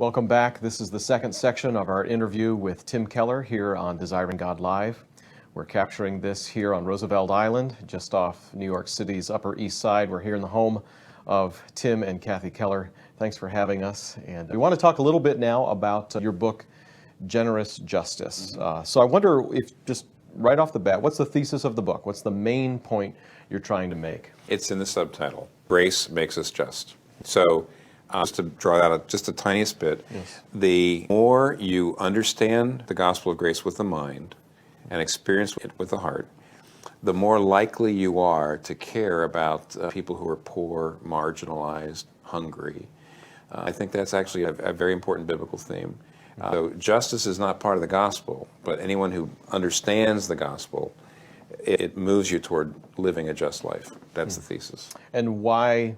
Welcome back. This is the second section of our interview with Tim Keller here on Desiring God Live. We're capturing this here on Roosevelt Island, just off New York City's Upper East Side. We're here in the home of Tim and Kathy Keller. Thanks for having us. And we want to talk a little bit now about your book, Generous Justice. So I wonder if, just right off the bat, what's the thesis of the book? What's the main point you're trying to make? It's in the subtitle. Grace makes us just. So just to draw out just the tiniest bit, Yes. The more you understand the gospel of grace with the mind and experience it with the heart, the more likely you are to care about people who are poor, marginalized, hungry. I think that's actually a very important biblical theme. So justice is not part of the gospel, but anyone who understands the gospel, it moves you toward living a just life. That's the thesis. And why,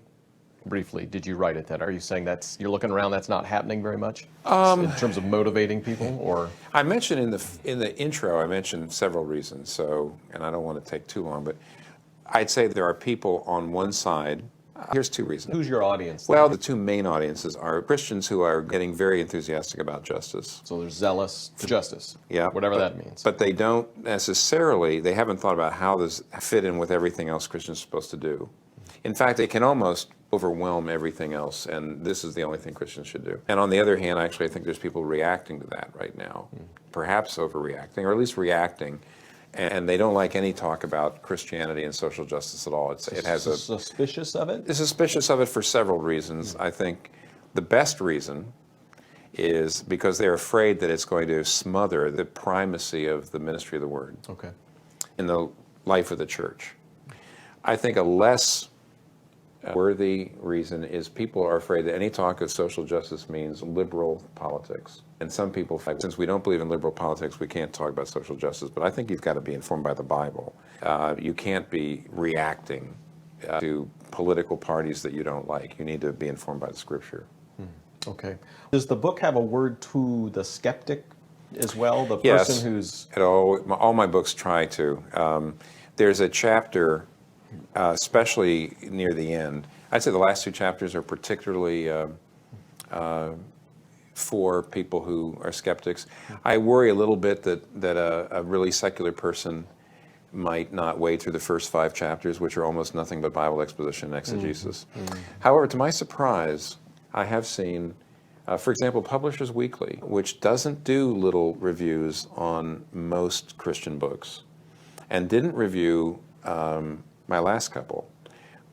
briefly, did you write it that? Are you saying you're looking around, that's not happening very much in terms of motivating people, or? I mentioned in the intro, I mentioned several reasons. So, and I don't want to take too long, but I'd say there are people on one side. Here's two reasons. Who's your audience? Well, the two main audiences are Christians who are getting very enthusiastic about justice. So they're zealous for justice. Yeah. Whatever that means. But they don't necessarily, they haven't thought about how this fit in with everything else Christians are supposed to do. In fact, it can almost overwhelm everything else, and this is the only thing Christians should do. And on the other hand, actually, I think there's people reacting to that right now, perhaps overreacting, or at least reacting, and they don't like any talk about Christianity and social justice at all. It has a suspicious of it? They're suspicious of it for several reasons. I think the best reason is because they're afraid that it's going to smother the primacy of the ministry of the word in the life of the church. I think a less worthy reason is people are afraid that any talk of social justice means liberal politics. And some people, since we don't believe in liberal politics, we can't talk about social justice. But I think you've got to be informed by the Bible. You can't be reacting to political parties that you don't like. You need to be informed by the Scripture. Okay. Does the book have a word to the skeptic as well? The Yes. person who's... All my books try to. There's a chapter, especially near the end. I'd say the last two chapters are particularly for people who are skeptics. I worry a little bit that a really secular person might not wade through the first 5 chapters, which are almost nothing but Bible exposition and exegesis. However, to my surprise, I have seen, for example, Publishers Weekly, which doesn't do little reviews on most Christian books, and didn't review my last couple,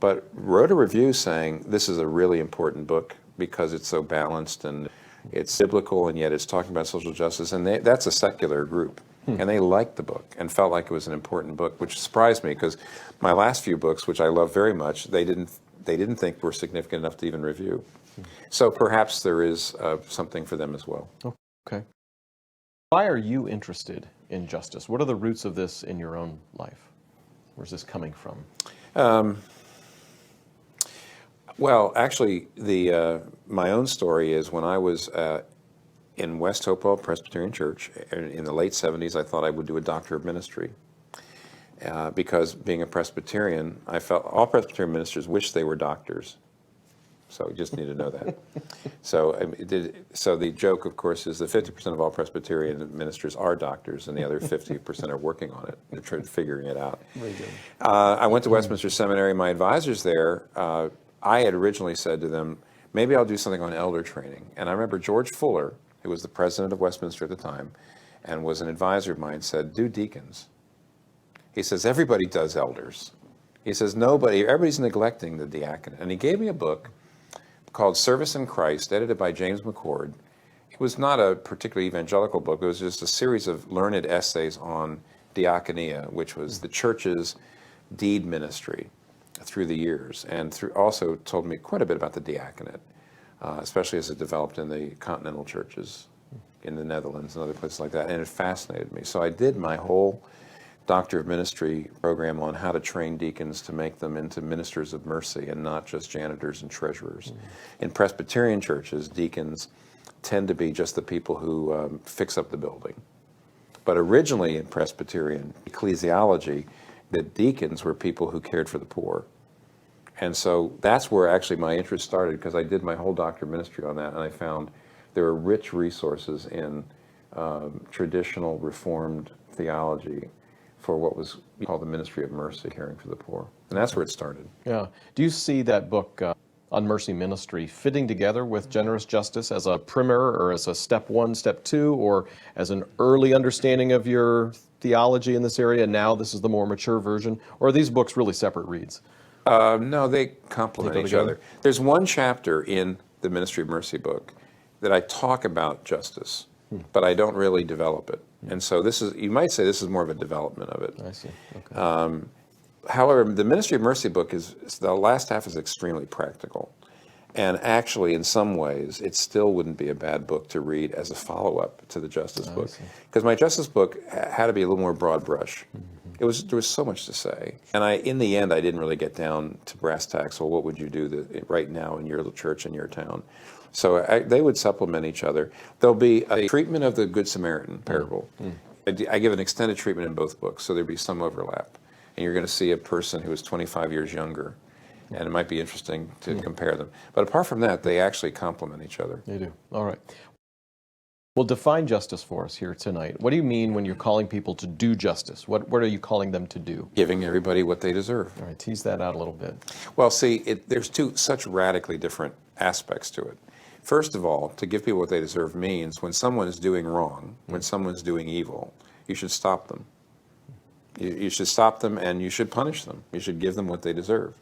but wrote a review saying this is a really important book because it's so balanced and it's biblical and yet it's talking about social justice, and that's a secular group. And they liked the book and felt like it was an important book, which surprised me because my last few books, which I love very much, they didn't think were significant enough to even review. So perhaps there is something for them as well. Okay. Why are you interested in justice? What are the roots of this in your own life? Where's this coming from? Well, actually, my own story is when I was in West Hopewell Presbyterian Church in the late 70s, I thought I would do a doctor of ministry. Because being a Presbyterian, I felt all Presbyterian ministers wish they were doctors. So you just need to know that. So the joke, of course, is that 50% of all Presbyterian ministers are doctors, and the other 50% are working on it. They're figuring it out. Very good. I went to Westminster Seminary. My advisors there, I had originally said to them, maybe I'll do something on elder training. And I remember George Fuller, who was the president of Westminster at the time, and was an advisor of mine, said, do deacons. He says, everybody does elders. He says, everybody's neglecting the diaconate. And he gave me a book called Service in Christ, edited by James McCord. It was not a particularly evangelical book. It was just a series of learned essays on diaconia, which was the church's deed ministry through the years, and also told me quite a bit about the diaconate, especially as it developed in the continental churches in the Netherlands and other places like that, and it fascinated me. So I did my whole Doctor of Ministry program on how to train deacons to make them into ministers of mercy and not just janitors and treasurers. In Presbyterian churches, deacons tend to be just the people who fix up the building. But originally in Presbyterian ecclesiology, the deacons were people who cared for the poor. And so that's where actually my interest started, because I did my whole Doctor of Ministry on that, and I found there are rich resources in traditional Reformed theology for what was called the ministry of mercy, caring for the poor. And that's where it started. Yeah. Do you see that book on mercy ministry fitting together with generous justice as a primer or as a step one, step two, or as an early understanding of your theology in this area? Now this is the more mature version, or are these books really separate reads? No, they complement each other. There's one chapter in the Ministry of Mercy book that I talk about justice, but I don't really develop it. And so this is, you might say this is more of a development of it. I see. Okay. However, the Ministry of Mercy book the last half is extremely practical. And actually, in some ways, it still wouldn't be a bad book to read as a follow-up to the Justice book. Because my Justice book had to be a little more broad brush. There was so much to say. And in the end, I didn't really get down to brass tacks. Well, what would you do right now in your little church in your town? So they would supplement each other. There'll be a treatment of the Good Samaritan parable. I give an extended treatment in both books, so there'd be some overlap. And you're going to see a person who is 25 years younger, and it might be interesting to compare them. But apart from that, they actually complement each other. They do. All right. Well, define justice for us here tonight. What do you mean when you're calling people to do justice? What are you calling them to do? Giving everybody what they deserve. All right, tease that out a little bit. Well, see, there's two such radically different aspects to it. First of all, to give people what they deserve means when someone is doing wrong, when someone's doing evil, you should stop them. You should stop them and you should punish them. You should give them what they deserve.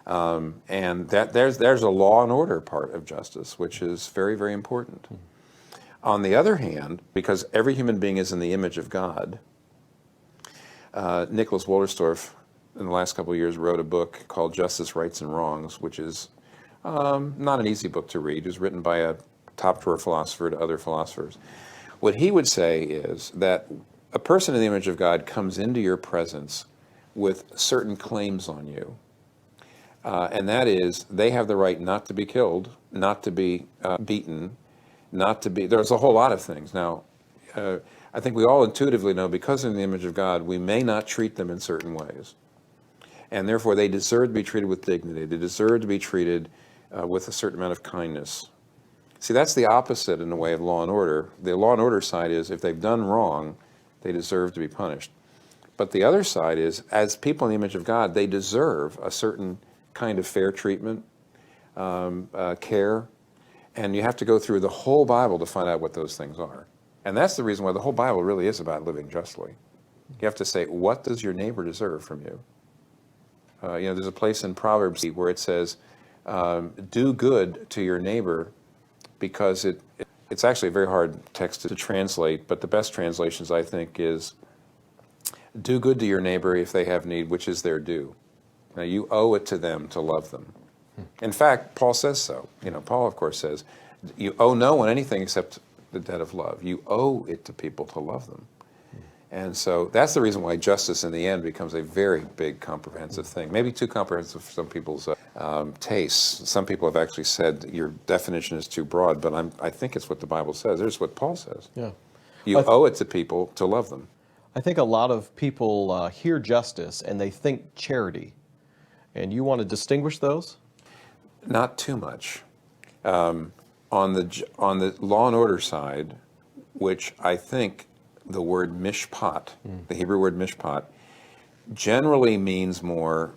And there's a law and order part of justice, which is very, very important. On the other hand, because every human being is in the image of God, Nicholas Wolterstorff, in the last couple of years, wrote a book called Justice, Rights, and Wrongs, which is not an easy book to read. It was written by a top-drawer philosopher to other philosophers. What he would say is that a person in the image of God comes into your presence with certain claims on you. And that is, they have the right not to be killed, not to be beaten, there's a whole lot of things. Now, I think we all intuitively know because they're in the image of God, we may not treat them in certain ways. And therefore, they deserve to be treated with dignity. They deserve to be treated with a certain amount of kindness. See, that's the opposite in the way of law and order. The law and order side is if they've done wrong, they deserve to be punished. But the other side is, as people in the image of God, they deserve a certain kind of fair treatment, care, and you have to go through the whole Bible to find out what those things are. And that's the reason why the whole Bible really is about living justly. You have to say, what does your neighbor deserve from you? There's a place in Proverbs where it says, do good to your neighbor, because it's actually a very hard text to translate, but the best translations, I think, is do good to your neighbor if they have need, which is their due. Now, you owe it to them to love them. In fact, Paul says so. Paul, of course, says, you owe no one anything except the debt of love. You owe it to people to love them. And so that's the reason why justice in the end becomes a very big, comprehensive thing. Maybe too comprehensive for some people's tastes. Some people have actually said your definition is too broad, but I think it's what the Bible says. It's what Paul says. Yeah. You owe it to people to love them. I think a lot of people hear justice and they think charity. And you want to distinguish those? Not too much. On the law and order side, which I think the word mishpat, the Hebrew word mishpat, generally means more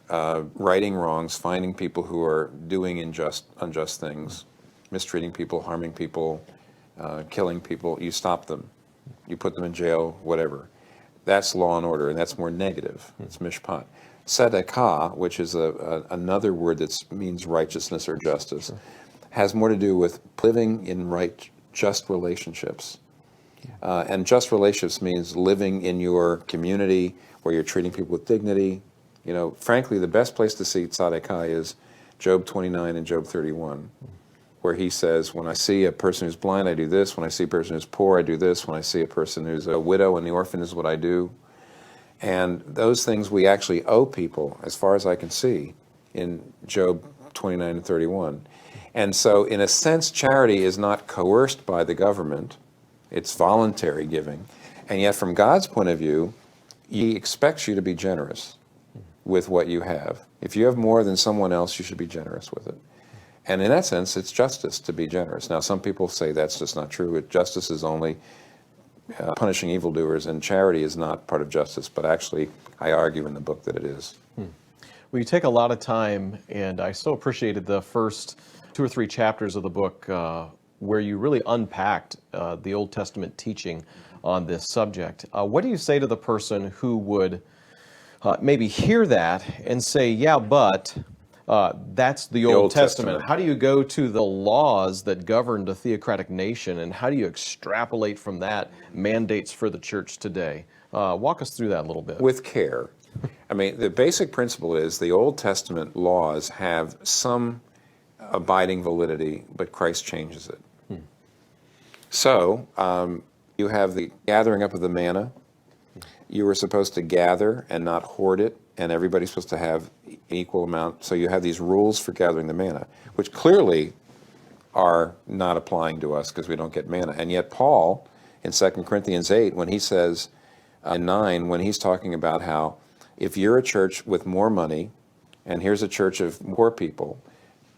righting wrongs, finding people who are doing unjust things, mistreating people, harming people, killing people. You stop them. You put them in jail, whatever. That's law and order, and that's more negative. It's mishpat. Tzedakah, which is another word that means righteousness or justice, has more to do with living in just relationships. And just relationships means living in your community where you're treating people with dignity. Frankly, the best place to see tzedakah is Job 29 and Job 31, where he says, when I see a person who's blind, I do this. When I see a person who's poor, I do this. When I see a person who's a widow and the orphan is what I do. And those things we actually owe people, as far as I can see, in Job 29 and 31. And so, in a sense, charity is not coerced by the government. It's voluntary giving. And yet, from God's point of view, He expects you to be generous with what you have. If you have more than someone else, you should be generous with it. And in that sense, it's justice to be generous. Now, some people say that's just not true. Justice is only punishing evildoers, and charity is not part of justice. But actually, I argue in the book that it is. Well, you take a lot of time, and I so appreciated the first 2 or 3 chapters of the book where you really unpacked the Old Testament teaching on this subject. What do you say to the person who would maybe hear that and say, yeah, but that's the Old Testament. How do you go to the laws that governed a theocratic nation, and how do you extrapolate from that mandates for the church today? Walk us through that a little bit. With care. I mean, the basic principle is the Old Testament laws have some abiding validity, but Christ changes it. So you have the gathering up of the manna. You were supposed to gather and not hoard it, and everybody's supposed to have equal amount. So you have these rules for gathering the manna, which clearly are not applying to us because we don't get manna. And yet Paul, in 2 Corinthians 8, when he says, in 9, when he's talking about how if you're a church with more money, and here's a church of poor people,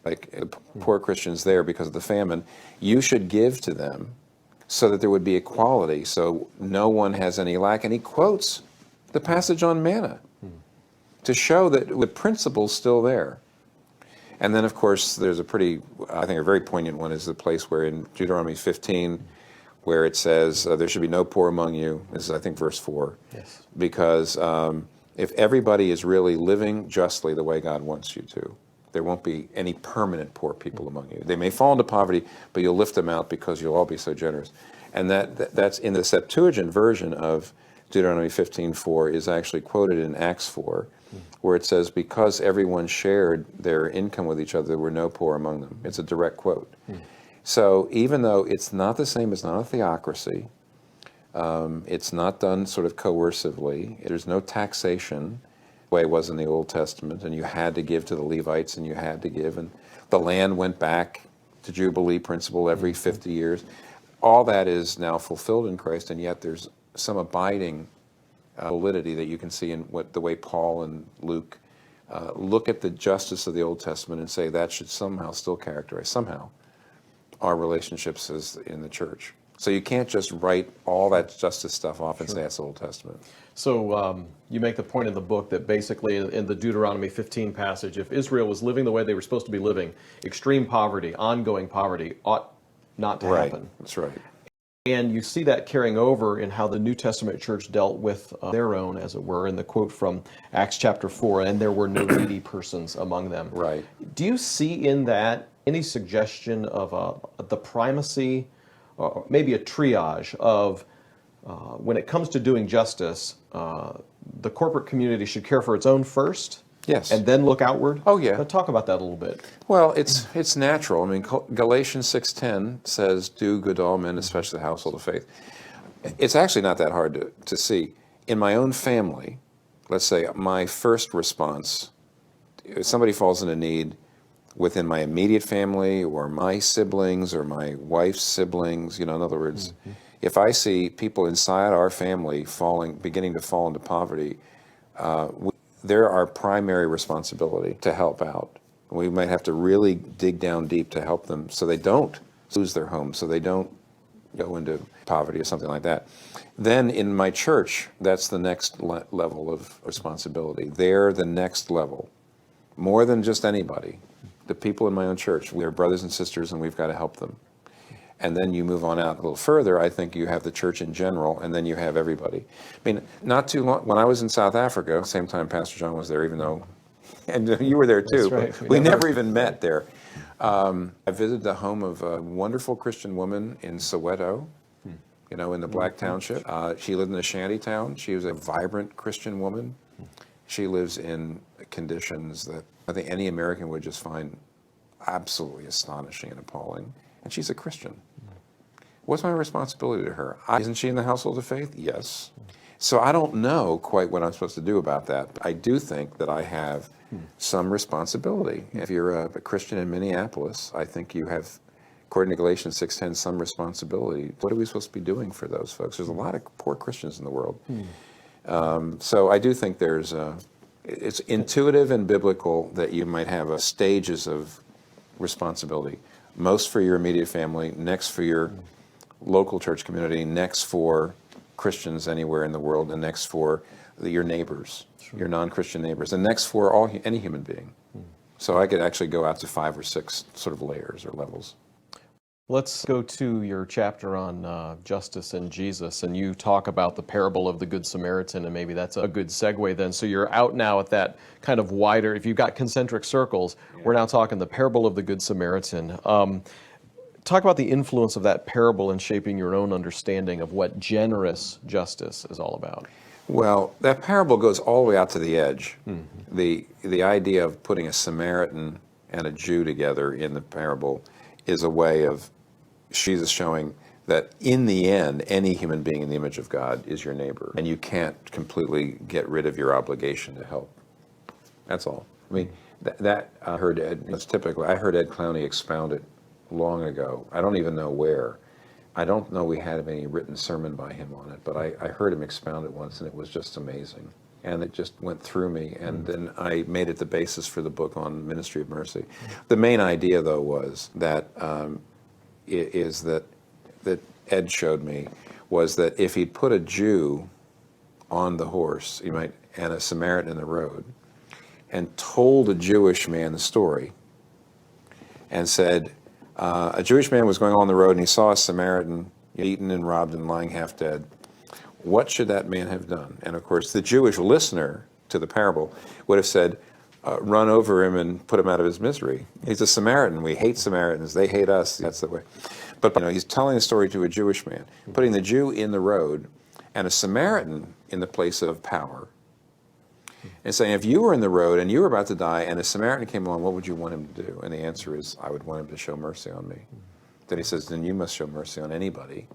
like poor Christians there because of the famine, you should give to them so that there would be equality, so no one has any lack. And he quotes the passage on manna to show that the principle's still there. And then, of course, there's a pretty, I think a very poignant one is the place where in Deuteronomy 15, where it says, there should be no poor among you. This is, I think, verse 4. Yes. Because if everybody is really living justly the way God wants you to, there won't be any permanent poor people among you. They may fall into poverty, but you'll lift them out because you'll all be so generous. And that's in the Septuagint version of Deuteronomy 15:4 is actually quoted in Acts 4, where it says, because everyone shared their income with each other, there were no poor among them. It's a direct quote. So even though it's not the same, it's not a theocracy, it's not done sort of coercively, there's no taxation, the way it was in the Old Testament, and you had to give to the Levites, and you had to give, and the land went back to Jubilee principle every 50 years. All that is now fulfilled in Christ, and yet there's some abiding validity that you can see in the way Paul and Luke look at the justice of the Old Testament and say that should somehow still characterize, somehow, our relationships as in the church. So you can't just write all that justice stuff off and say that's the Old Testament. So you make the point in the book that basically in the Deuteronomy 15 passage, if Israel was living the way they were supposed to be living, extreme poverty, ongoing poverty ought not to happen. That's right. And you see that carrying over in how the New Testament church dealt with their own, as it were, in the quote from Acts chapter 4, and there were no needy persons among them. Right. Do you see in that any suggestion of the primacy, or maybe a triage of when it comes to doing justice, the corporate community should care for its own first? Yes. And then look outward? Oh, yeah. Now talk about that a little bit. Well, it's natural. I mean, Galatians 6:10 says, do good to all men, especially the household of faith. It's actually not that hard to see. In my own family, let's say my first response, if somebody falls into need within my immediate family or my siblings or my wife's siblings, in other words, if I see people inside our family beginning to fall into poverty, they're our primary responsibility to help out. We might have to really dig down deep to help them so they don't lose their home, so they don't go into poverty or something like that. Then in my church, that's the next level of responsibility. They're the next level, more than just anybody. The people in my own church, we're brothers and sisters, and we've got to help them. And then you move on out a little further, I think you have the church in general, and then you have everybody. I mean, not too long, when I was in South Africa, same time Pastor John was there, even though, and you were there too, That's right. we never even met there. I visited the home of a wonderful Christian woman in Soweto, in the Black Township. She lived in a shanty town. She was a vibrant Christian woman. She lives in conditions that I think any American would just find absolutely astonishing and appalling. And she's a Christian. What's my responsibility to her? Isn't she in the household of faith? Yes. So I don't know quite what I'm supposed to do about that. But I do think that I have some responsibility. If you're a Christian in Minneapolis, I think you have, according to Galatians 6:10, some responsibility. What are we supposed to be doing for those folks? There's a lot of poor Christians in the world. So I do think it's intuitive and biblical that you might have stages of responsibility. Most for your immediate family, next for your local church community, next for Christians anywhere in the world, and next for your neighbors, your non-Christian neighbors, and next for any human being. So I could actually go out to 5 or 6 sort of layers or levels. Let's go to your chapter on justice and Jesus, and you talk about the parable of the Good Samaritan, and maybe that's a good segue then. So you're out now at that kind of wider, if you've got concentric circles, we're now talking the parable of the Good Samaritan. Talk about the influence of that parable in shaping your own understanding of what generous justice is all about. Well, that parable goes all the way out to the edge. The idea of putting a Samaritan and a Jew together in the parable is a way of Jesus showing that in the end, any human being in the image of God is your neighbor, and you can't completely get rid of your obligation to help. That's all. I mean, that I heard Ed. It's typical. I heard Ed Clowney expound it long ago. I don't even know where. I don't know we had any written sermon by him on it, but I heard him expound it once, and it was just amazing. And it just went through me, and then I made it the basis for the book on Ministry of Mercy. The main idea, though, was that that Ed showed me was that if he'd put a Jew on the horse, and a Samaritan in the road, and told a Jewish man the story, and said, a Jewish man was going on the road and he saw a Samaritan eaten and robbed and lying half dead. What should that man have done? And of course, the Jewish listener to the parable would have said, run over him and put him out of his misery. He's a Samaritan. We hate Samaritans. They hate us. That's the way. But he's telling the story to a Jewish man, putting the Jew in the road and a Samaritan in the place of power, and saying, if you were in the road and you were about to die and a Samaritan came along, what would you want him to do? And the answer is, I would want him to show mercy on me. Then he says, then you must show mercy on anybody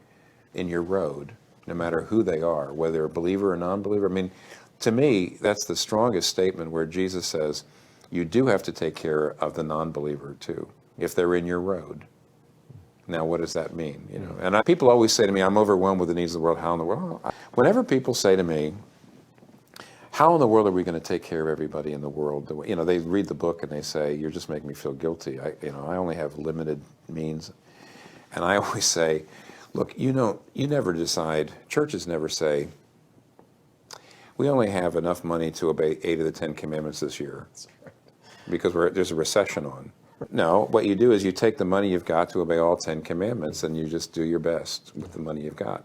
in your road, no matter who they are, whether a believer or non-believer. I mean, to me, that's the strongest statement where Jesus says, you do have to take care of the non-believer too, if they're in your road. Now, what does that mean? And people always say to me, I'm overwhelmed with the needs of the world. How in the world? Whenever people say to me, how in the world are we going to take care of everybody in the world? They read the book and they say, you're just making me feel guilty. I only have limited means. And I always say, look, you never decide, churches never say, we only have enough money to obey 8 of the 10 commandments this year because there's a recession on. No, what you do is you take the money you've got to obey all 10 commandments and you just do your best with the money you've got.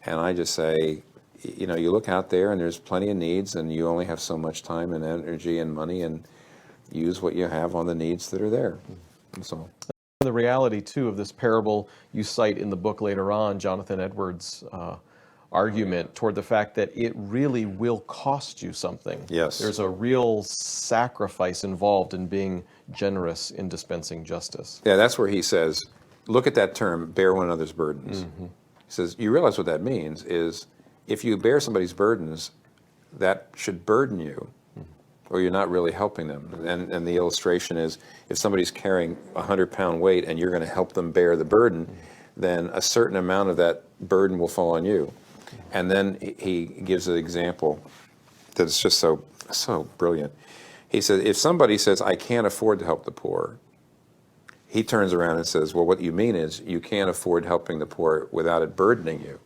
And I just say, you look out there and there's plenty of needs and you only have so much time and energy and money, and use what you have on the needs that are there. That's all. The reality, too, of this parable you cite in the book later on, Jonathan Edwards' argument toward the fact that it really will cost you something. Yes. There's a real sacrifice involved in being generous in dispensing justice. Yeah, that's where he says, look at that term, bear one another's burdens. He says, you realize what that means is if you bear somebody's burdens, that should burden you, or you're not really helping them. And the illustration is, if somebody's carrying a 100-pound weight and you're going to help them bear the burden, then a certain amount of that burden will fall on you. And then he gives an example that's just so brilliant. He says, if somebody says, I can't afford to help the poor, he turns around and says, well, what you mean is you can't afford helping the poor without it burdening you.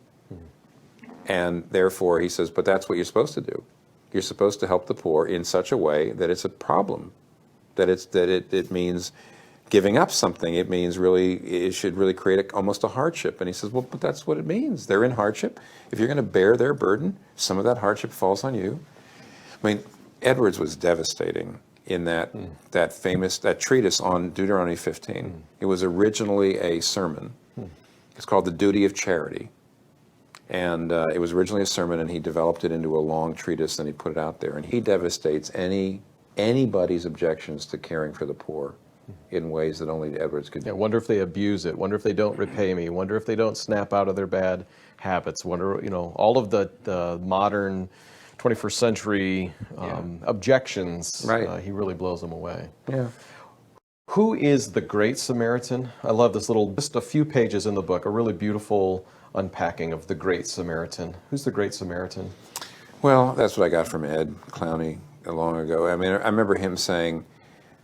And therefore, he says, but that's what you're supposed to do. You're supposed to help the poor in such a way that it's a problem, that it means giving up something. It means it should really create almost a hardship. And he says, well, but that's what it means. They're in hardship. If you're going to bear their burden, some of that hardship falls on you. I mean, Edwards was devastating in that treatise on Deuteronomy 15. It was originally a sermon. It's called The Duty of Charity. And it was originally a sermon, and he developed it into a long treatise, and he put it out there. And he devastates anybody's objections to caring for the poor in ways that only Edwards could do. Yeah, wonder if they abuse it. Wonder if they don't repay me. Wonder if they don't snap out of their bad habits. Wonder, all of the modern 21st century objections. Right. He really blows them away. Yeah. Who is the Great Samaritan? I love this just a few pages in the book, a really beautiful unpacking of the Great Samaritan. Who's the Great Samaritan? Well, that's what I got from Ed Clowney long ago. I mean, I remember him saying,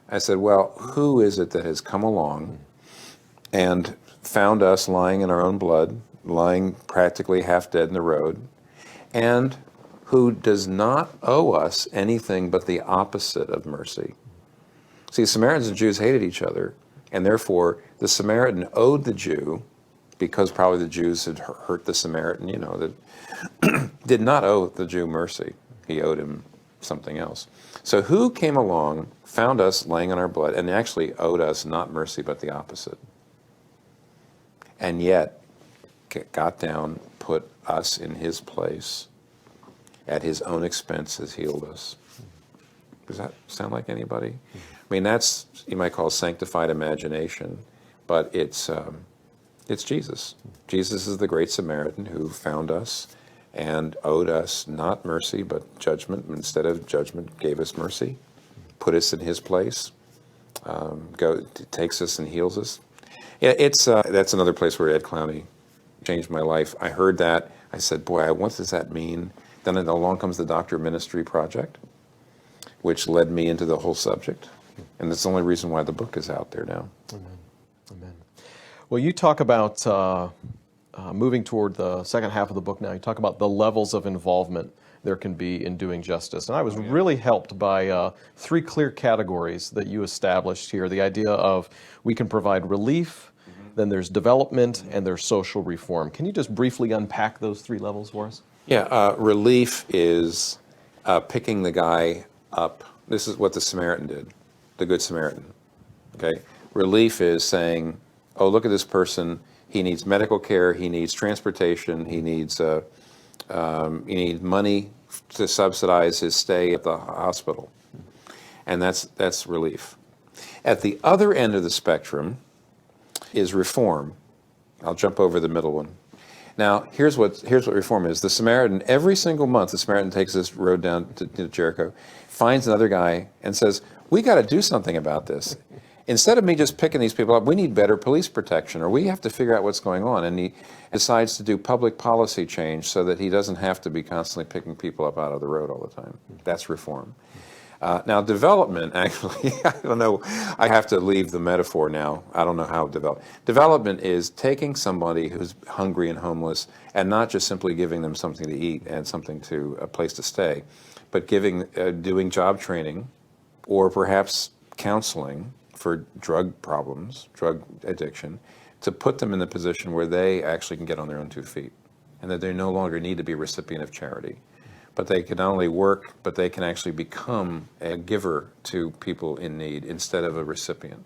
I said, well, who is it that has come along and found us lying in our own blood, lying practically half dead in the road, and who does not owe us anything but the opposite of mercy? See, Samaritans and Jews hated each other, and therefore the Samaritan owed the Jew, because probably the Jews had hurt the Samaritan, that did not owe the Jew mercy. He owed him something else. So who came along, found us laying in our blood, and actually owed us not mercy but the opposite? And yet got down, put us in his place, at his own expense has healed us. Does that sound like anybody? I mean, that's, you might call sanctified imagination, but it's Jesus. Jesus is the great Samaritan who found us and owed us not mercy but judgment. Instead of judgment, gave us mercy, put us in his place, takes us and heals us. Yeah, that's another place where Ed Clowney changed my life. I heard that. I said, boy, what does that mean? Then along comes the Doctor of Ministry Project, which led me into the whole subject. And that's the only reason why the book is out there now. Amen. Amen. Well, you talk about moving toward the second half of the book now. You talk about the levels of involvement there can be in doing justice. And I was really helped by three clear categories that you established here. The idea of we can provide relief, then there's development, and there's social reform. Can you just briefly unpack those three levels for us? Yeah, relief is picking the guy up. This is what the Samaritan did, the Good Samaritan. Okay, relief is saying, oh, look at this person. He needs medical care. He needs transportation. He needs money to subsidize his stay at the hospital, and that's relief. At the other end of the spectrum is reform. I'll jump over the middle one. Now, here's what reform is. The Samaritan, every single month, the Samaritan takes this road down to Jericho, finds another guy, and says, we got to do something about this. Instead of me just picking these people up, we need better police protection, or we have to figure out what's going on. And he decides to do public policy change so that he doesn't have to be constantly picking people up out of the road all the time. That's reform. Now, development, actually, I don't know, I have to leave the metaphor now. I don't know how development is taking somebody who's hungry and homeless and not just simply giving them something to eat and a place to stay, but doing job training or perhaps counseling for drug problems, drug addiction, to put them in the position where they actually can get on their own 2 feet and that they no longer need to be a recipient of charity. But they can not only work, but they can actually become a giver to people in need instead of a recipient.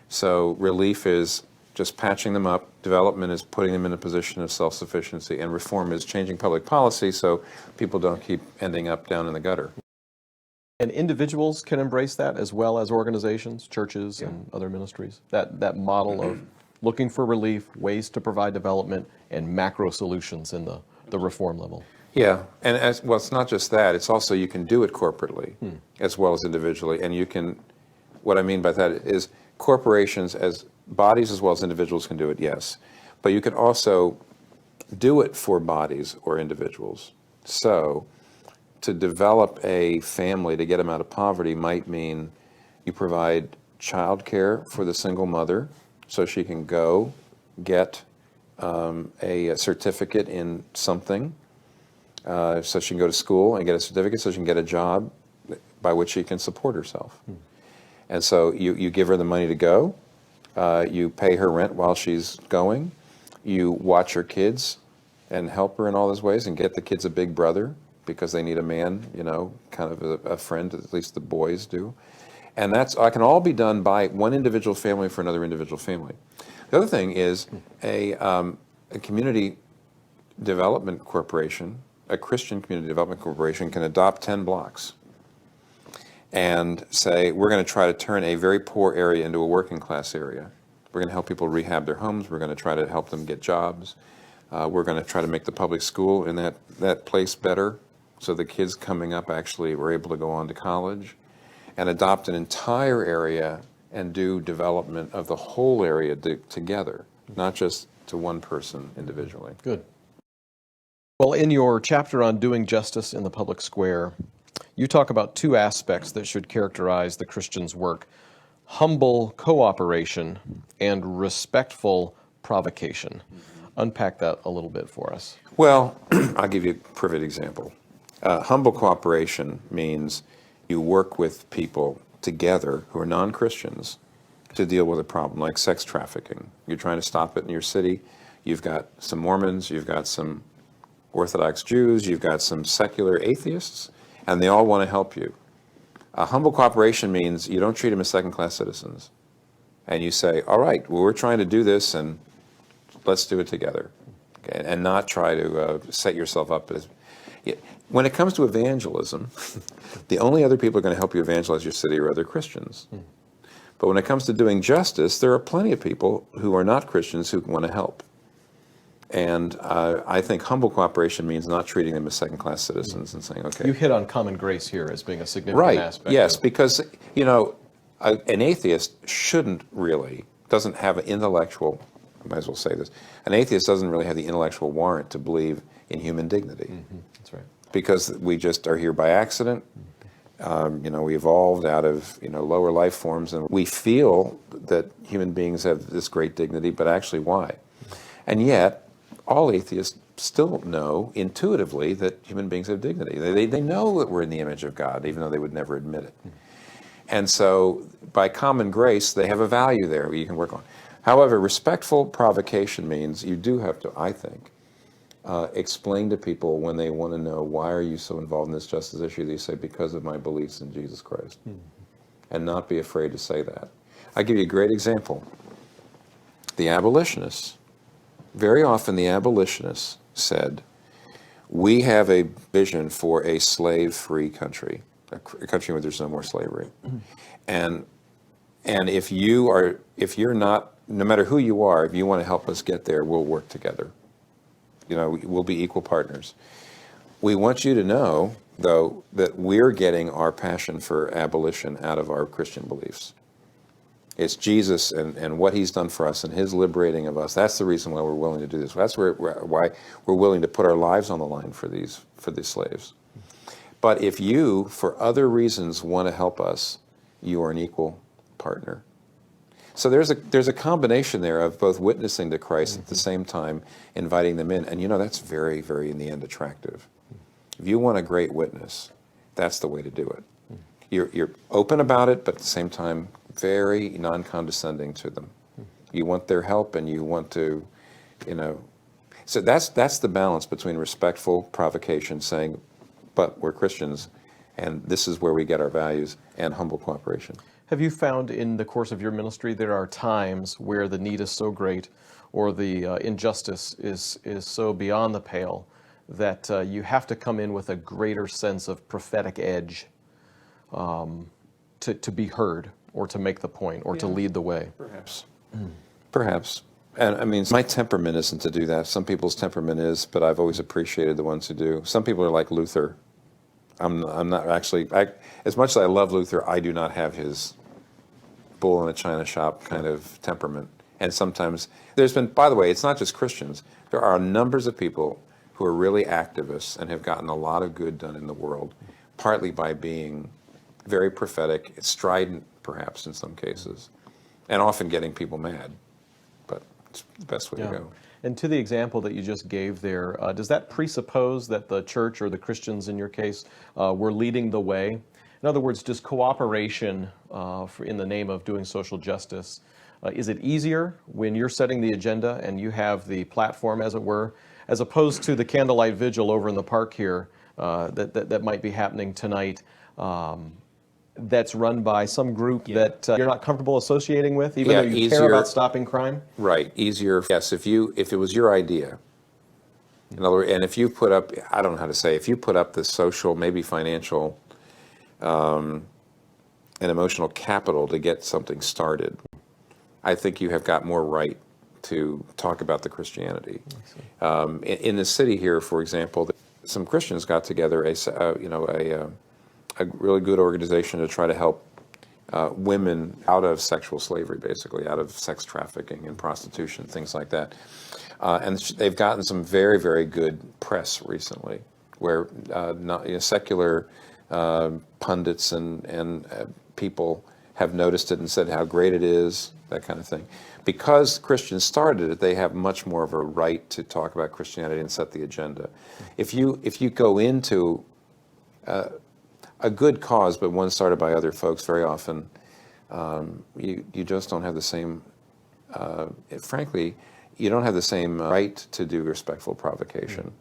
So relief is just patching them up. Development is putting them in a position of self-sufficiency. And reform is changing public policy so people don't keep ending up down in the gutter. And individuals can embrace that as well as organizations, churches, and other ministries. That model of looking for relief, ways to provide development, and macro solutions in the reform level. Yeah, and it's not just that. It's also you can do it corporately as well as individually. And you can, what I mean by that is corporations as bodies as well as individuals can do it, yes. But you can also do it for bodies or individuals. So to develop a family, to get them out of poverty, might mean you provide child care for the single mother so she can go get a certificate in something. So she can go to school and get a certificate so she can get a job by which she can support herself. And so you give her the money to go, you pay her rent while she's going, you watch her kids and help her in all those ways and get the kids a big brother because they need a man, kind of a friend, at least the boys do. And that can all be done by one individual family for another individual family. The other thing is a community development corporation, a Christian community development corporation can adopt 10 blocks and say, we're going to try to turn a very poor area into a working class area. We're going to help people rehab their homes. We're going to try to help them get jobs. We're going to try to make the public school in that place better so the kids coming up actually were able to go on to college, and adopt an entire area and do development of the whole area together, not just to one person individually. Good. Well, in your chapter on doing justice in the public square, you talk about two aspects that should characterize the Christian's work. humble cooperation, and respectful provocation. Unpack that a little bit for us. Well, I'll give you a perfect example. Humble cooperation means you work with people together who are non-Christians to deal with a problem like sex trafficking. You're trying to stop it in your city. You've got some Mormons, you've got some Orthodox Jews, you've got some secular atheists, and they all want to help you. Humble cooperation means you don't treat them as second-class citizens. And you say, all right, well, we're trying to do this, and let's do it together. Okay? And not try to set yourself up as... When it comes to evangelism, the only other people who are going to help you evangelize your city are other Christians. But when it comes to doing justice, there are plenty of people who are not Christians who want to help. And I think humble cooperation means not treating them as second-class citizens and saying, okay. You hit on common grace here as being a significant aspect. Yes, because, an atheist doesn't have an intellectual, I might as well say this, an atheist doesn't really have the intellectual warrant to believe in human dignity. That's right. Because we just are here by accident. We evolved out of lower life forms, and we feel that human beings have this great dignity, but actually why? And yet, all atheists still know intuitively that human beings have dignity. They know that we're in the image of God, even though they would never admit it. And so, by common grace, they have a value there you can work on. However, respectful provocation means you do have to, I think, explain to people when they want to know, why are you so involved in this justice issue? They say, because of my beliefs in Jesus Christ. And not be afraid to say that. I'll give you a great example. The abolitionists. Very often the abolitionists said, we have a vision for a slave-free country, a country where there's no more slavery. And if you're not, no matter who you are, if you want to help us get there, we'll work together. We'll be equal partners. We want you to know, though, that we're getting our passion for abolition out of our Christian beliefs. It's Jesus and what he's done for us and his liberating of us. That's the reason why we're willing to do this. That's why we're willing to put our lives on the line for these slaves. But if you, for other reasons, want to help us, you are an equal partner. So there's a combination there of both witnessing to Christ at the same time inviting them in. And that's very, very, in the end, attractive. If you want a great witness, that's the way to do it. You're open about it, but at the same time, very non-condescending to them. You want their help, and you want to, So that's the balance between respectful provocation, saying, but we're Christians, and this is where we get our values, and humble cooperation. Have you found in the course of your ministry there are times where the need is so great or the injustice is so beyond the pale that you have to come in with a greater sense of prophetic edge to be heard or to make the point or to lead the way? Perhaps. Perhaps. And I mean, my temperament isn't to do that. Some people's temperament is, but I've always appreciated the ones who do. Some people are like Luther. I'm not actually, as much as I love Luther, I do not have his bull in a china shop kind of temperament. And sometimes there's been, by the way, it's not just Christians. There are numbers of people who are really activists and have gotten a lot of good done in the world, partly by being very prophetic, strident perhaps in some cases, and often getting people mad. But it's the best way to go. And to the example that you just gave there, does that presuppose that the church or the Christians in your case were leading the way? In other words, does cooperation in the name of doing social justice, is it easier when you're setting the agenda and you have the platform, as it were, as opposed to the candlelight vigil over in the park here that might be happening tonight? That's run by some group that you're not comfortable associating with, even though you care about stopping crime? Right, easier. Yes, if it was your idea, in other words, and if you put up, I don't know how to say, if you put up the social, maybe financial, and emotional capital to get something started, I think you have got more right to talk about the Christianity. In the city here, for example, some Christians got together a really good organization to try to help women out of sexual slavery, basically, out of sex trafficking and prostitution, things like that. And they've gotten some very, very good press recently, where secular pundits and people have noticed it and said how great it is, that kind of thing. Because Christians started it, they have much more of a right to talk about Christianity and set the agenda. If you go into a good cause, but one started by other folks, very often you just don't have the same, frankly, you don't have the same right to do respectful provocation.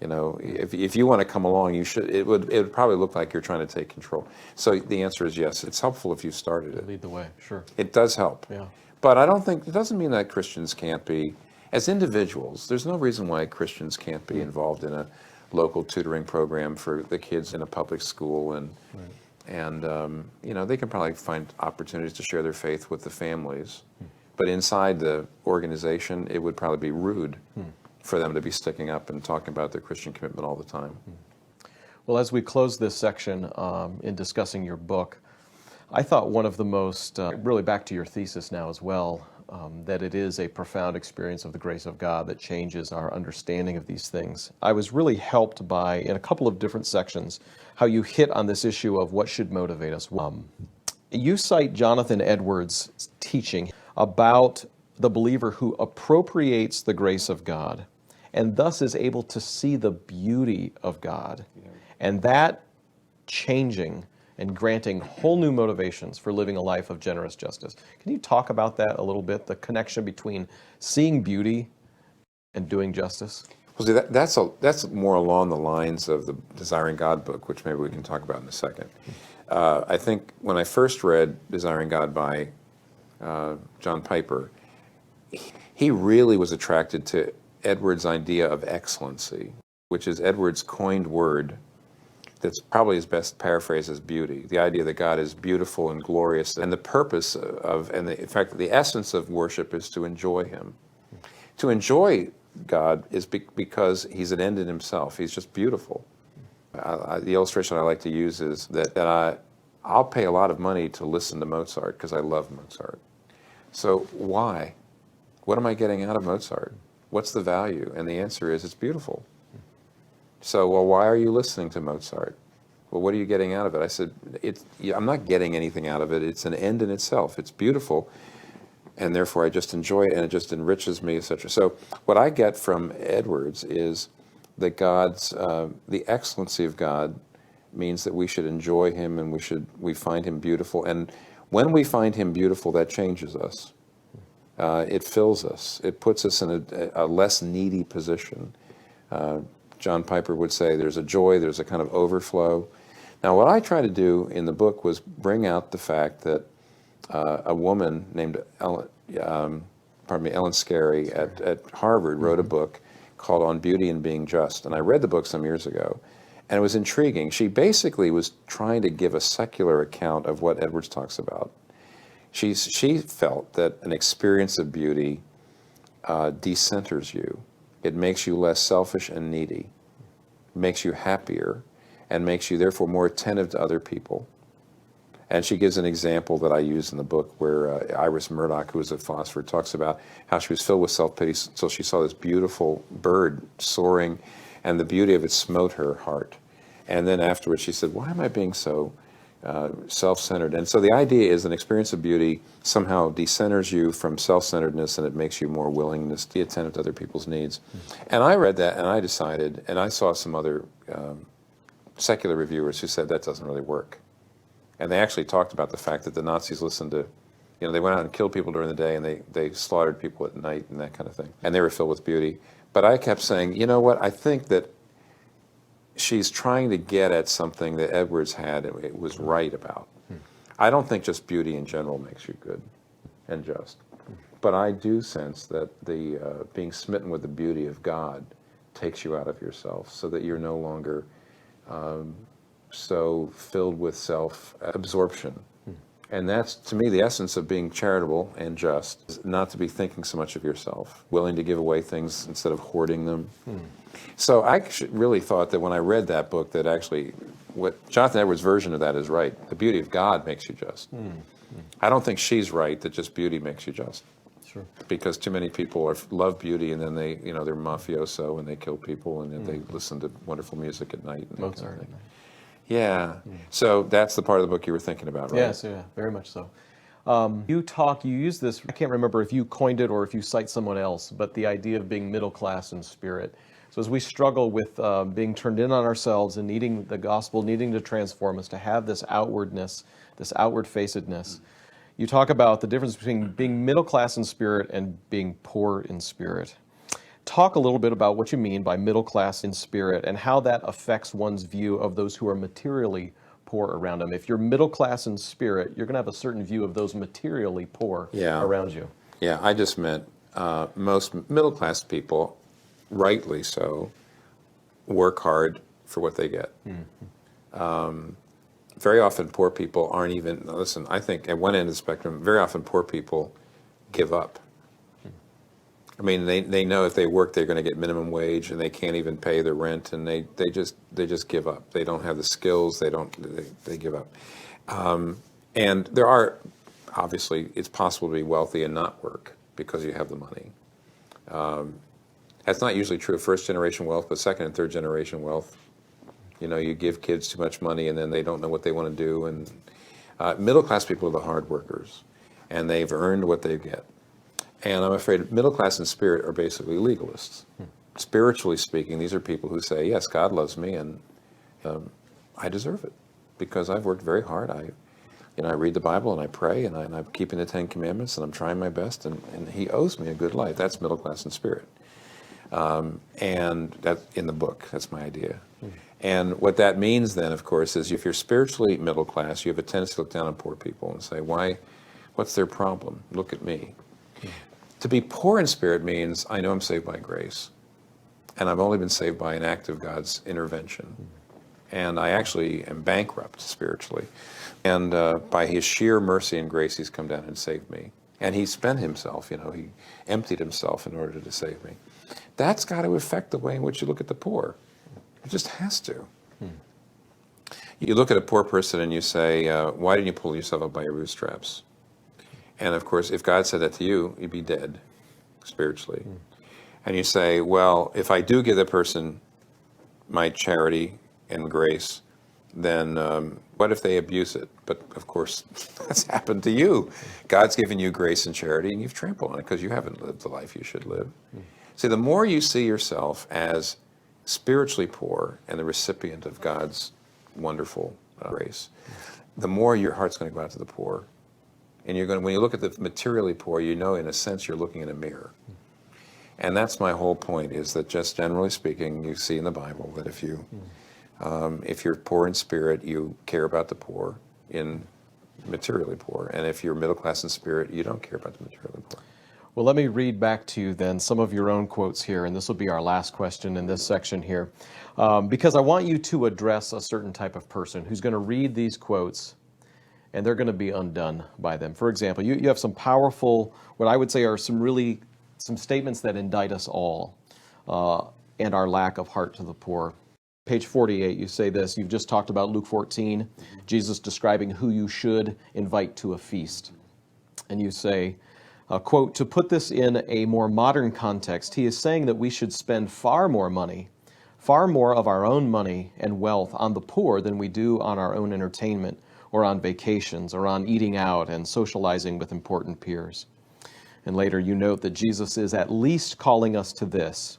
You know, if you want to come along, you should. It would probably look like you're trying to take control. So the answer is yes. It's helpful if you started it. Lead the way, sure. It does help. Yeah. But I don't think it doesn't mean that Christians can't be, as individuals. There's no reason why Christians can't be involved in a local tutoring program for the kids in a public school, and you know, they can probably find opportunities to share their faith with the families. But inside the organization, it would probably be rude for them to be sticking up and talking about their Christian commitment all the time. Well, as we close this section in discussing your book, I thought one of the most, really back to your thesis now as well, that it is a profound experience of the grace of God that changes our understanding of these things. I was really helped by, in a couple of different sections, how you hit on this issue of what should motivate us. You cite Jonathan Edwards' teaching about the believer who appropriates the grace of God and thus is able to see the beauty of God. Yeah. And that changing and granting whole new motivations for living a life of generous justice. Can you talk about that a little bit, the connection between seeing beauty and doing justice? Well, see, that's more along the lines of the Desiring God book, which maybe we can talk about in a second. I think when I first read Desiring God by John Piper, he really was attracted to Edwards' idea of excellency, which is Edwards' coined word that's probably his best paraphrase as beauty. The idea that God is beautiful and glorious, and the purpose of, and in fact, the essence of worship is to enjoy Him. To enjoy God is because He's an end in Himself. He's just beautiful. The illustration I like to use is that I'll pay a lot of money to listen to Mozart because I love Mozart. So why? What am I getting out of Mozart? What's the value? And the answer is it's beautiful. So, well, why are you listening to Mozart? Well, what are you getting out of it? I said, I'm not getting anything out of it. It's an end in itself. It's beautiful, and therefore I just enjoy it, and it just enriches me, etc. So what I get from Edwards is that the excellency of God means that we should enjoy Him, and we find Him beautiful. And when we find Him beautiful, that changes us. It fills us. It puts us in a less needy position. John Piper would say there's a joy, there's a kind of overflow. Now, what I try to do in the book was bring out the fact that a woman named Ellen Scarry at Harvard wrote a book called On Beauty and Being Just. And I read the book some years ago, and it was intriguing. She basically was trying to give a secular account of what Edwards talks about. She felt that an experience of beauty decenters you. It makes you less selfish and needy, makes you happier, and makes you therefore more attentive to other people. And she gives an example that I use in the book where Iris Murdoch, who is a philosopher, talks about how she was filled with self-pity until she saw this beautiful bird soaring, and the beauty of it smote her heart. And then afterwards she said, why am I being so self-centered? And so the idea is an experience of beauty somehow decenters you from self-centeredness, and it makes you more willingness to be attentive to other people's needs. And I read that, and I decided, and I saw some other secular reviewers who said that doesn't really work. And they actually talked about the fact that the Nazis listened to, they went out and killed people during the day, and they slaughtered people at night and that kind of thing. And they were filled with beauty. But I kept saying, you know what, I think that she's trying to get at something that Edwards had, it was right about. I don't think just beauty in general makes you good and just. But I do sense that the being smitten with the beauty of God takes you out of yourself so that you're no longer so filled with self-absorption. And that's, to me, the essence of being charitable and just, is not to be thinking so much of yourself, willing to give away things instead of hoarding them. So I really thought that when I read that book that actually what Jonathan Edwards' version of that is right. The beauty of God makes you just. I don't think she's right that just beauty makes you just. Sure. Because too many people love beauty, and then they're mafioso and they kill people, and then they listen to wonderful music at night. And Mozart at night. Yeah. So that's the part of the book you were thinking about, right? Yes, yeah, very much so. You use this, I can't remember if you coined it or if you cite someone else, but the idea of being middle class in spirit. So as we struggle with being turned in on ourselves and needing the gospel, needing to transform us, to have this outwardness, this outward facedness, you talk about the difference between being middle class in spirit and being poor in spirit. Talk a little bit about what you mean by middle class in spirit and how that affects one's view of those who are materially poor around them. If you're middle class in spirit, you're going to have a certain view of those materially poor around you. Yeah, I just meant most middle class people, rightly so, work hard for what they get. Very often poor people aren't even, listen, I think at one end of the spectrum, very often poor people give up. I mean, they know if they work, they're going to get minimum wage, and they can't even pay the rent, and they just give up. They don't have the skills. They give up. And there are, obviously, it's possible to be wealthy and not work because you have the money. That's not usually true of first generation wealth, but second and third generation wealth. You know, you give kids too much money, and then they don't know what they want to do. And middle class people are the hard workers, and they've earned what they get. And I'm afraid middle class and spirit are basically legalists. Spiritually speaking, these are people who say, yes, God loves me, and I deserve it because I've worked very hard. I read the Bible, and I pray, and I'm keeping the Ten Commandments, and I'm trying my best, and He owes me a good life. That's middle class and spirit. And that's in the book. That's my idea. And what that means then, of course, is if you're spiritually middle class, you have a tendency to look down on poor people and say, what's their problem? Look at me. To be poor in spirit means I know I'm saved by grace, and I've only been saved by an act of God's intervention. And I actually am bankrupt spiritually. And by His sheer mercy and grace, He's come down and saved me. And He spent Himself, He emptied Himself in order to save me. That's got to affect the way in which you look at the poor. It just has to. You look at a poor person and you say, why didn't you pull yourself up by your bootstraps? And of course, if God said that to you, you'd be dead spiritually. And you say, well, if I do give that person my charity and grace, then what if they abuse it? But of course, that's happened to you. God's given you grace and charity, and you've trampled on it because you haven't lived the life you should live. See, the more you see yourself as spiritually poor and the recipient of God's wonderful grace, the more your heart's going to go out to the poor. And when you look at the materially poor, in a sense, you're looking in a mirror. And that's my whole point, is that just generally speaking, you see in the Bible that if you're poor in spirit, you care about the poor in materially poor. And if you're middle class in spirit, you don't care about the materially poor. Well, let me read back to you then some of your own quotes here, and this will be our last question in this section here, because I want you to address a certain type of person who's going to read these quotes, and they're going to be undone by them. For example, you have some powerful, what I would say are some statements that indict us all and our lack of heart to the poor. Page 48, you say this. You've just talked about Luke 14, Jesus describing who you should invite to a feast. And you say, quote, to put this in a more modern context, he is saying that we should spend far more money, far more of our own money and wealth on the poor than we do on our own entertainment or on vacations or on eating out and socializing with important peers. And later you note that Jesus is at least calling us to this,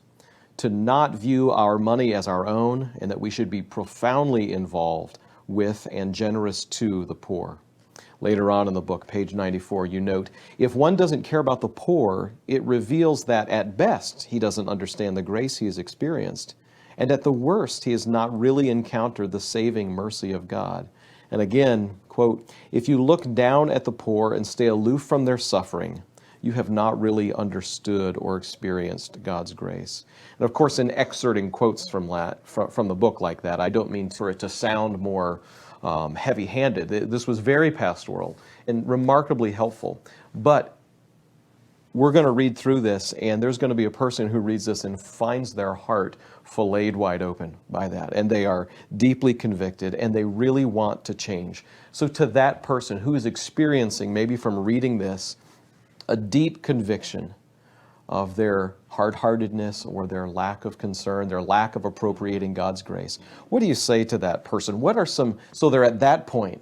to not view our money as our own, and that we should be profoundly involved with and generous to the poor. Later on in the book, page 94, you note, if one doesn't care about the poor, it reveals that at best he doesn't understand the grace he has experienced, and at the worst he has not really encountered the saving mercy of God. And again, quote, if you look down at the poor and stay aloof from their suffering, you have not really understood or experienced God's grace. And of course, in excerpting quotes from the book like that, I don't mean for it to sound more heavy-handed. This was very pastoral and remarkably helpful. But we're going to read through this, and there's going to be a person who reads this and finds their heart filleted wide open by that. And they are deeply convicted, and they really want to change. So to that person who is experiencing, maybe from reading this, a deep conviction of their hard-heartedness or their lack of concern, their lack of appropriating God's grace. What do you say to that person? So they're at that point,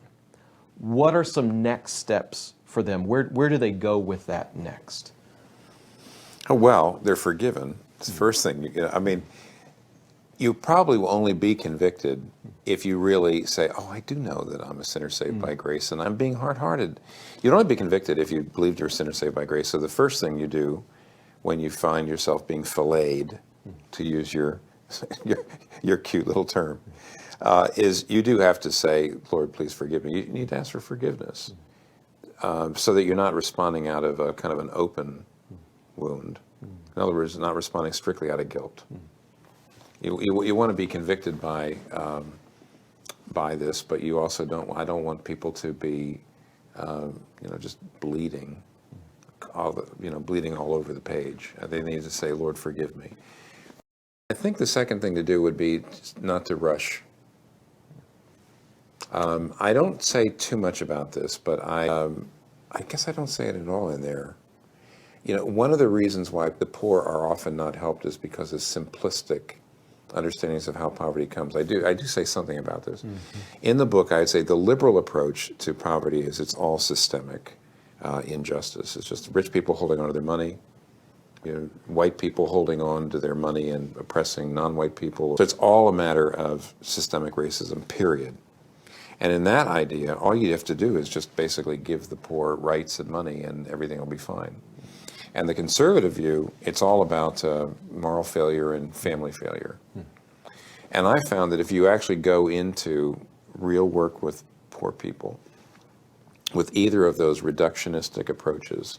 what are some next steps for them? Where do they go with that next? Oh, well, they're forgiven. It's the first thing. You probably will only be convicted if you really say, oh, I do know that I'm a sinner saved by grace and I'm being hard-hearted. You'd only be convicted if you believed you're a sinner saved by grace. So the first thing you do when you find yourself being filleted, to use your cute little term, is you do have to say, Lord, please forgive me. You need to ask for forgiveness so that you're not responding out of a kind of an open wound. In other words, not responding strictly out of guilt. You want to be convicted by this, but you also don't. I don't want people to be, just bleeding, bleeding all over the page. They need to say, "Lord, forgive me." I think the second thing to do would be not to rush. I don't say too much about this, but I guess I don't say it at all in there. One of the reasons why the poor are often not helped is because of simplistic understandings of how poverty comes. I do say something about this. Mm-hmm. In the book, I'd say the liberal approach to poverty is it's all systemic injustice. It's just rich people holding on to their money, white people holding on to their money and oppressing non-white people. So it's all a matter of systemic racism, period. And in that idea, all you have to do is just basically give the poor rights and money and everything will be fine. And the conservative view, it's all about moral failure and family failure. And I found that if you actually go into real work with poor people, with either of those reductionistic approaches,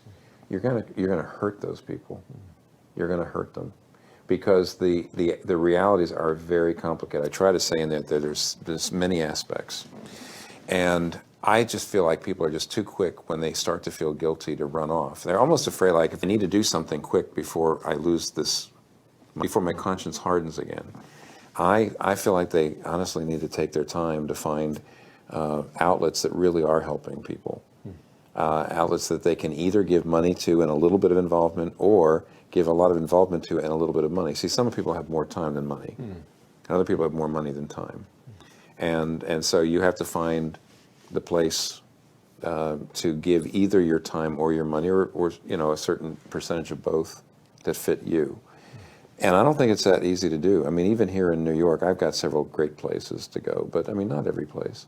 you're gonna hurt those people. You're gonna hurt them because the realities are very complicated. I try to say in there that there's many aspects, and I just feel like people are just too quick when they start to feel guilty to run off. They're almost afraid, like, if I need to do something quick before I lose this, before my conscience hardens again. I feel like they honestly need to take their time to find outlets that really are helping people. Outlets that they can either give money to and a little bit of involvement, or give a lot of involvement to and a little bit of money. See, some people have more time than money. And other people have more money than time. And so you have to find the place to give either your time or your money, or a certain percentage of both that fit you. And I don't think it's that easy to do. I mean, even here in New York, I've got several great places to go, but I mean, not every place.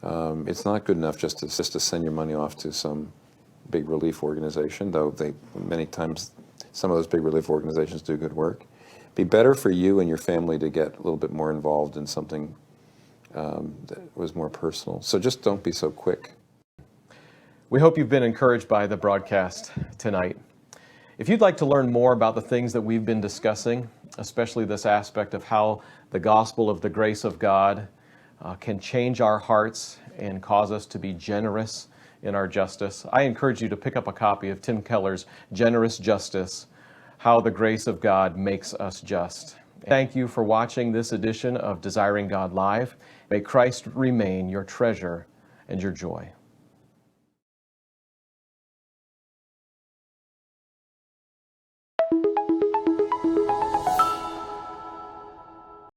It's not good enough just to send your money off to some big relief organization, though many times some of those big relief organizations do good work. It'd be better for you and your family to get a little bit more involved in something that was more personal. So just don't be so quick. We hope you've been encouraged by the broadcast tonight. If you'd like to learn more about the things that we've been discussing, especially this aspect of how the gospel of the grace of God can change our hearts and cause us to be generous in our justice, I encourage you to pick up a copy of Tim Keller's Generous Justice, How the Grace of God Makes Us Just. Thank you for watching this edition of Desiring God Live. May Christ remain your treasure and your joy.